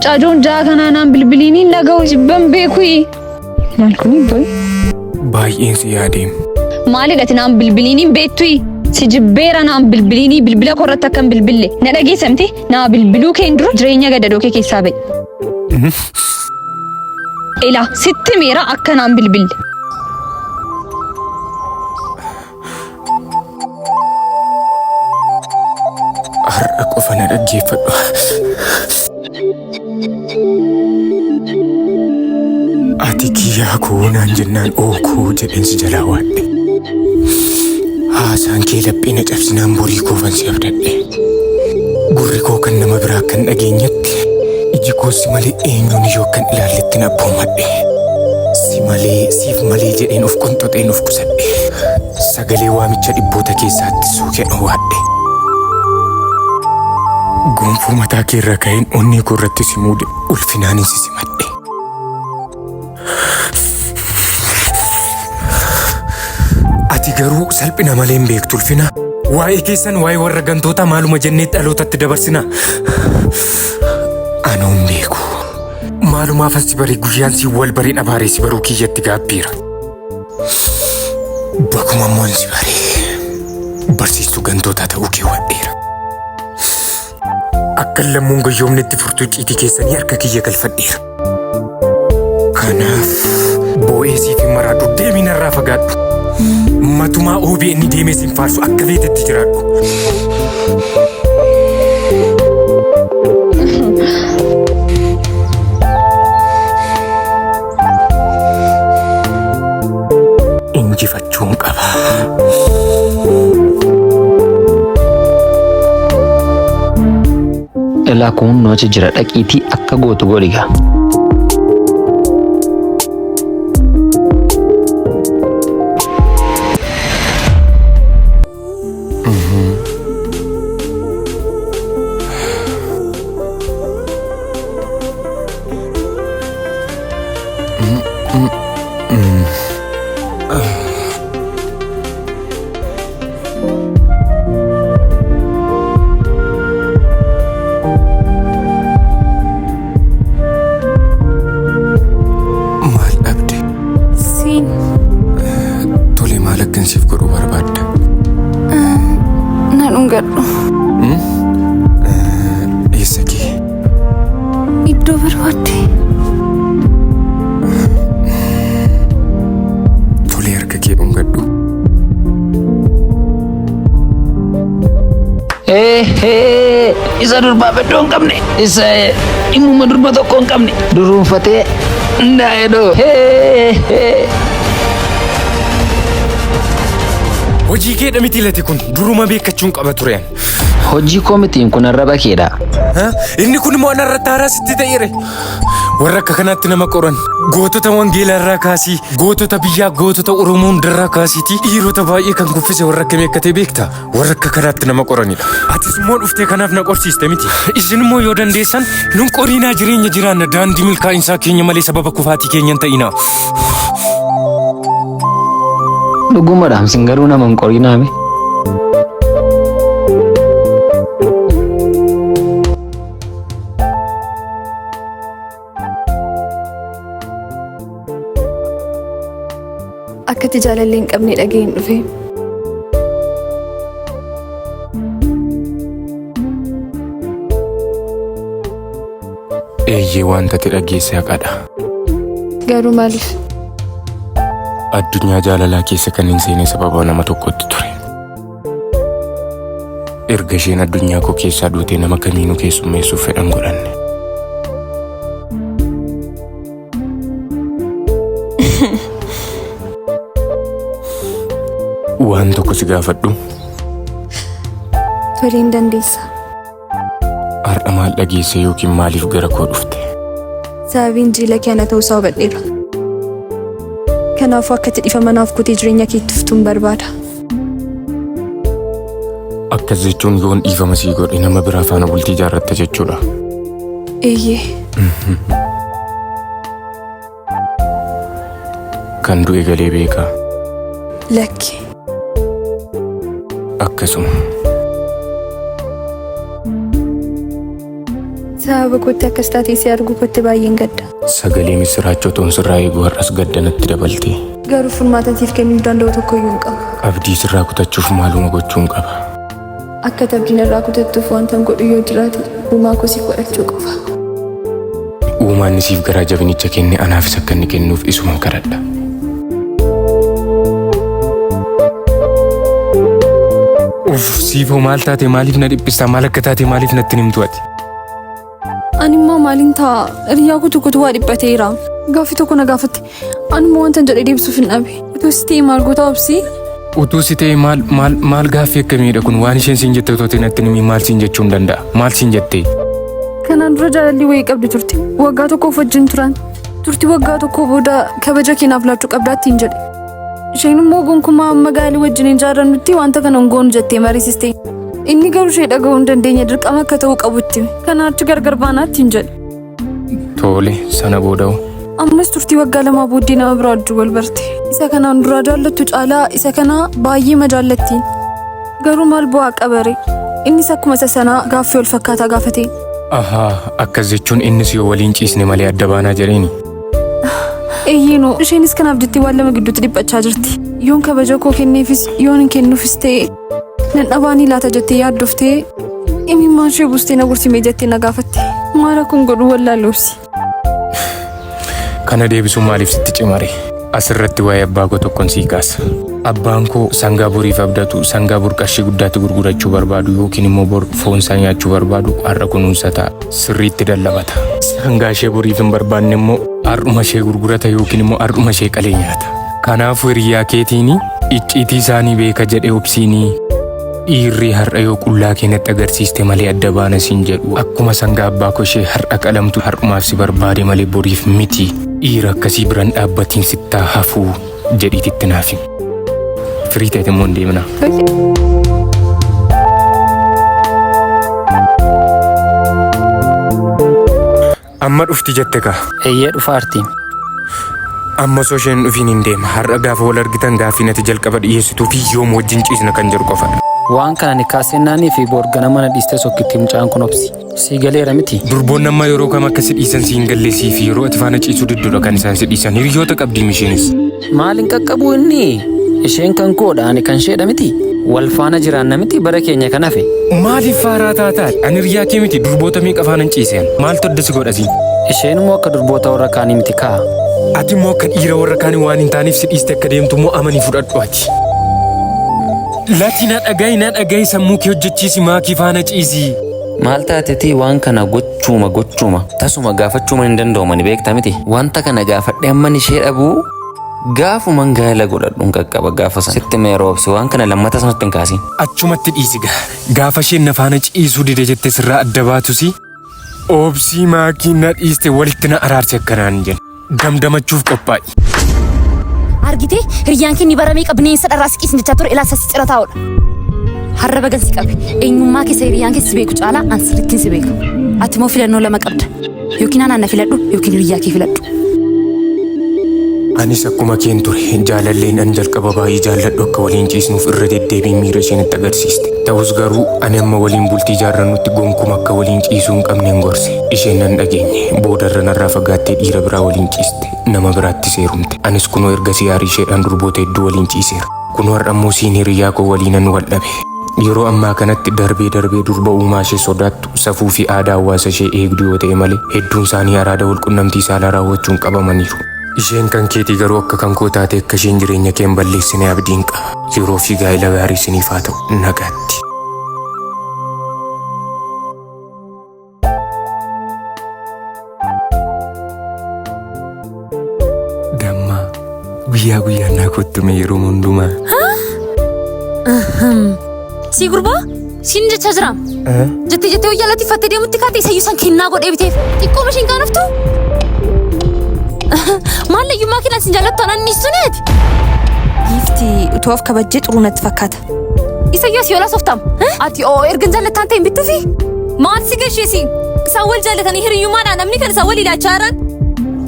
mucaajoon jaa kanaanaan bilbiliiniin dhaga'u jibban beekui. Maal kuni boy? Baay'een si yaadeem. Maalidha tinaan bilbiliiniin beektui? Si jibbeera naan bilbiliinii bilbila korratti akkan bilbille. Na dhageessamti naa bilbiluu kee dura jireenya gadadoo kee keessaa ba'e. Ila sitti meera akka naan bilbille. Har'a qofa na dhaggeeffadhu. Ati kiyyaa koo naan jennaan ookuu jedheen si jalaa waadhe. Haasaan kee laphee na cabsinaan borii koofan si abdadhe. Gurri koo kan nama biraa kan dhageenyetti iji koos si malee eenyuun iyyuu kan ilaalletti na abboomadhe. Si malee siif malee jedheen of qonxoxeen of qusadhe. Sagalee waamicha dhibboota keessaatti suuqee dhoowwadhe. Gonfoo mataa kee irra ka'een onnee koo irratti si muude ulfinaanin si simadhe. Ati garuu salphina malee hin beektu ulfina. Waa'ee keessan waa'ee warra gantoota maaluma jennee dhalootatti dabarsina. Anoo hin beeku. Maalumaaf as barii guyyaan si wal barii dhabaaree si baruu kiyyatti gaabbiira. Bakuma immoo si baree barsiistuu gantootaa ta'uu keewwadheera. Akka lammuun gayyoomnetti furtuu ciitii keessanii harka kiyya galfadheera. Kanaaf boo'ee siif hin maraadhu deemii narraa fagaadhu. Matumaa oobee inni deemee siin faarsu akka beetetti jiraadhu. Injifachuun qaba. Ilaa kun noocha jira dhaqiitii akka gootu godhiga. Isa durbaa beddoo hin qabne isa dhimmuma durba tokko hin qabne duruunfatee ndaa'edoo. Hojii keedha miti lati kun duruma beekkachuun qaba tureen. Hojii koo mitiin kun arraba keedha. Inni kun immoo anarratti haaraa sitti ta'eere. Warra akka kanaatti nama qoran gootota wangeelaa irraa kaasii gootota biyyaa gootota Oromoo hundarraa kaasiiti dhiirota baay'ee kan kuffise warra akkamii akka ta'e beekta. Warra akka kanaatti nama qoranidha. Atis immoo dhuftee kanaaf na qorsiiste miti. Isin immoo yoo dandeessan nun qorinaa jireenya jiraanna daandii milkaa'insaa keenya malee sababa kufaatii keenya hin ta'inaa. Dhugumadhaan sin garuu nama hin qorinaame. Akkati jaalallee hin qabne dhageen dhufe. Eeyyee wanta ati dhageesse haqadha. Garuu maaliif? Addunyaa jaalalaa keessa kan hin seene sababa nama tokkotti ture. Erga isheen addunyaa koo keessaa duutee nama kamiinuu keessummeessuuf fedhan godhanne. Waan tokko si gaafadhu. Toliin dandeessa. Har'a maal dhageesse yookiin maaliif gara koo dhufte? Sababiin jiila kee ana ta'uusaa hubadheera. Kanaafuu akkatti dhifamanaaf kutee jireenya keetti fuftuun barbaada. Akkas jechuun yoon dhiifama sii godhe nama biraa faana bultii ijaarratta jechuudha. Eeyyee. Kan du'e galee beekaa. Lakki. Akkasuma. Sababa kootti akkas taatee si argu kootti baay'een gadda. Sagalee misiraachoo toon sirraa eeguu har'as gaddanatti dabalte. Garuu furmaatatiif kennuu danda'u tokko iyyuu hin qabu. Abdii sirraa kutachuuf maaluma gochuun qaba. Akka abdiin irraa kutattuuf wanta godhu yoo jiraate uumaa koo siif godhachuu qofa. Uumaan siif garaa jabinicha kenne anaafis akka inni kennuuf isuman kadhadha. Siifoo maal taate maaliif na dhiphista maal akka taate maaliif natti himtu ati? Ani immoo maaliin ta'a hiriyaa kutu waa dhiphateera. Gaaffii tokko na gaafatte. Ani immoo wanta jedhee deebisuuf hin dhabe. Utuu si ta'e maal goota obsi? Utuu si ta'e maal gaaffii akkamiidha kun waan isheen siin jette otoo natti himi maal siin jechuu hin danda'a? Maal siin jettee? Kanaan dura jaalalli wayii qabdi turte. Waggaa tokkoof wajjin turan. Turti waggaa tokko booda kabaja keenyaaf laachuu qabdaatti hin jedhe. Isheen immoo gonkumaa magaalii wajjin hin jaarannutti wanta kana goonu jettee mariisiste. Inni garuu ishee dhaga'uu hin dandeenye dirqama akka ta'uu qabutti. Kanaachi gargar baanaatti hin jedhe. Tole sana booda'u. Ammas turtii waggaa lamaa booddee nama biraa wajjin wal barte. Isa kanaan duraa jaallattu caalaa isa kana baay'ee ma jaallattiin. Garuu maal bu'aa qabare? Innis akkuma isa sanaa gaaffii wal fakkaataa gaafate. Ahaa akkas jechuun innis yoo waliin ciisne malee adda baanaa jedheeni. Eeyyinoo isheenis kanaaf jettee waan lama gidduutti dhiphachaa jirti. Yoon kabaja koo kenneefis yoon hin kennuufis ta'e nan dhabaanii laata jettee yaaddoftee imimmaan ishee buustee na gursimee jettee na gaafatte. Maal kun godhu wallaalloofsi. Kana deebisuu maaliif sitti cimare? Asirratti waa'ee abbaa koo tokkoon sii kaasa. Abbaan koo sangaa boriif abdatu sangaa bor qarshii guddaatti gurgurachuu barbaadu yookiin immoo bor foon isaa nyaachuu barbaadu har'a kunuunsa ta'a sirriitti dallabata. Sangaa ishee boriif hin barbaanne immoo har'uma ishee gurgurata yookiin immoo har'uma ishee qalee nyaata. Kanaafuu hiriyaa keetiini icciitii isaanii beeka jedhee obsiinii dhiirri har'a yoo qullaa keenyatti agarsiiste malee adda baana siin jedhu akkuma sangaa abbaa koo ishee har'a qalamtu har'umaaf si barbaade malee boriif miti dhiira akkasii biraan dhaabbatiin sittaa hafuu jedhiititti naaf himi. Firii ta'e immoo hin deemna. Amma dhufti jette kaa? Eeyyee dhufaarti. Amma osoo isheen dhufiin hin deema. Har'a gaafa wal argitan gaaffii nati jalqaba dhiyeessituu fi yoom wajjin ciisna kan jedhu qofadha. Waan kana ni kaaseennaanii fi borgana mana dhiistee sokkitti mucaan kun obsi. Sii galeera miti. Durboonni amma yeroo kam akka si dhiisan si hin galleessii fi yeroo ati faana ciisuu didduudha kan isaan si dhiisan. Hiriyoota qabdiim isheenis. Maaliin qaqqabu inni? Isheen kan koodha ani kan sheedha miti. Wal faana jiraanna miti bara keenya kan hafe. Maaliif faaraa taataa? Ani hiriyaa kee miti durboota meeqa faana ciisan? Maaltu adda si godhasi? Isheen immoo akka durboota warra kaanii miti kaa. Ati immoo akka dhiira warra kaanii waan hin taaneef si dhiiste akka deemtu immoo amanii fudhadhu ati. Lati na dhagayi sammuu kee hojjechiisi maakii faana ciisi. Maal taatetii waan kana gochuuma tasuma gaafachuuma hin danda'u beekta miti. Wanta kana gaafadhee amman ishee dhabuu gaafuman gaala godhadhuun qaqqaba gaafa sana. Sitti meeroobsi waan kana lammata sanatti hin kaasin. Achumatti dhiisi gaafa isheen na faana ciisuu dide jette sirraa adda baatusi. Oobsii maakii na dhiiste walitti na araarse akkanaan jenna. Damdamachuuf qophaa'i. Argitee hiriyaan kee ni baramee qabneensa dharraa siqiisin jechaa ture ilaasa si cira taa'udha. Har'a bagan si qabe eenyummaa keessa hiriyaan keessi beeku caalaa an sirrittiin si beeku. Ati moo filannoo lama qabda yookiin anaan na filadhu yookiin hiriyaa kee filadhu. Anis akkuma keen ture jaalalleen an jalqaba baay'ee jaalladhu akka waliin ciisnuuf irra deddeebiin miira isheenitti agarsiiste. Ta'us garuu ani amma waliin bultii ijaarrannutti gonkuma akka waliin ciisuu hin qabneen gorse. Isheen nan dhageenye boodarra narraa fagaattee dhiira biraa waliin ciiste. Nama biraatti seerumte. Anis kunoo erga siyaarii isheedhaan durboota hedduu waliin ciiseera. Kunoo har'a immoo siin hiriyaa koo waliinan wal dhabe. Yeroo ammaa kanatti darbee durba uumaa ishee sodaattu safuu fi aadaa hawaasa ishee eegdu yoo ta'e malee hedduun isaanii araada walqunnamtii saalaa raawwachuun qabamaniiru. Isheen kan keetii garuu akka kan koo taate akka isheen jireenya kee hin balleessine abdiin qaba. Yeroo fi gaa'ela gaarii isiniif haa ta'u nagaatti. Dammaa guyyaa guyyaan naa kottume yeroo hundumaa. Si gurbaa siin jechaa jira. Jettee wayyaa latiffattee deemutti kaatee isayyuu san kennaa godhee biteef xiqqoo mashiin kaanuftu. Mallayyummaa keenan sin jaallattu anaan nistuneeti. Giifti utuuf kabajjee xuruu natti fakkaata. Isayyuu asii olaa softaam. Ati ergan jaallattaan ta'e bittuufi. Maal si gasheesi? Isaan wal jaallatanii hiriyyummaadhaan namni kan isaan wal ilaalchaa jiran.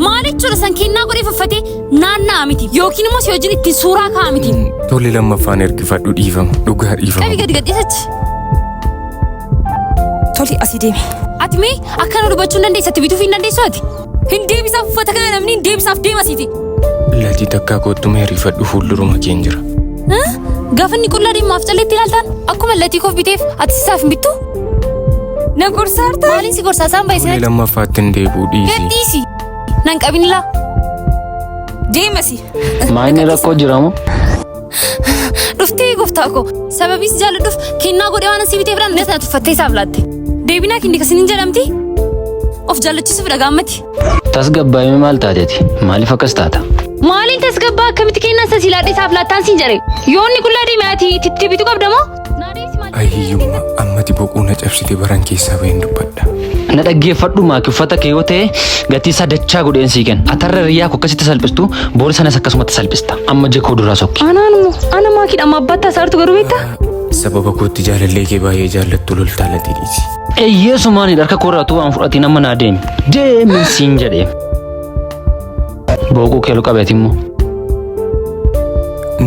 Maal jechuudha san kennaa godhee faffatee naanna'aa miti yookiin immoo si wajjin ittiin suuraa ka'aa miti. Tole lammaffaan ergifadhu dhiifama dhugaa dhiifama. Qabi gadi gadhiisachi. Toli asii deemi. Ati mee akkana dubbachuu dandeessatti bituuf hin dandeessu ati? Hin deebisaaf uffata kana namni hin deebisaaf deemasiiti. Latii takkaa kootu meerifadhu fuulduruma keen jira. Gaafa inni qullaa dhimmaaf calleetti ilaaltaan akkuma latii koof biteef ati isaaf hin bittu? Na gorsaarta? Maaliin si gorsaa isaan baay'isanii? Fuula lammaffaatti hin deebi'u dhiisi. Gadhiisi. Nan qabinilaa. Deemasi. Maayini rakkoo jiramu? Dhuftee gooftaa koo sababiis jaalladhuuf kennaa godhee waan asii biteefidhaan nees na tuffattee isaaf laatte. Deebinaa kindi kasin hin jedhamti? Of jaallachisuuf dhagaammati. Tasgabbaa'ime maal taateeti? Maaliif akkas taata? Maaliin tasgabbaa akkamitti kennaa isa silaadhee isaaf laattaan siin jedhe? Yoonni qullaa deemee ati itti bitu qabda moo? Ayyiyyummaa ammati boquu na cabsite baran keessaa baheen dubbadha. Na dhaggeeffadhu maaki uffata kee yoo ta'e gatii isaa dachaa godheen sii kenna. Atarra riyyaa akkasitti salphistu boora sanas akkasumatti salphista. Amma jeekoo duraa sokki. Ana maakiidha amma abbaattaa isaartu garuu beektaa? Sababa kootti jaalallee kee baay'ee jaallattu loltaa latii dhiisi. Eeyyeesumaan harka koorraatu waan fudhatiin amma naa deemi. Deemi siin jedhee. Boquu keeloo qabeeti immoo.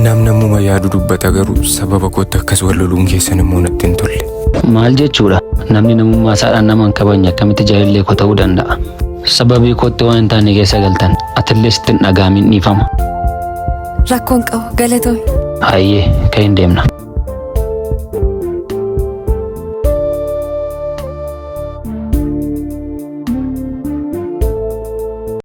Namnamuma yaadu dubbata garuu sababa kootti akkas wal loluun keessan immoo natti hin tolle. Maal jechuudha? Namni namummaa isaadhaan nama hin kabajne akkamitti jaalallee koo ta'uu danda'a? Sababii kootti waan hin taane keessa galtan atillee sitti hin dhagaamin dhiifama. Rakkoon qabu galatoomi. Hayyee kan hin deemna.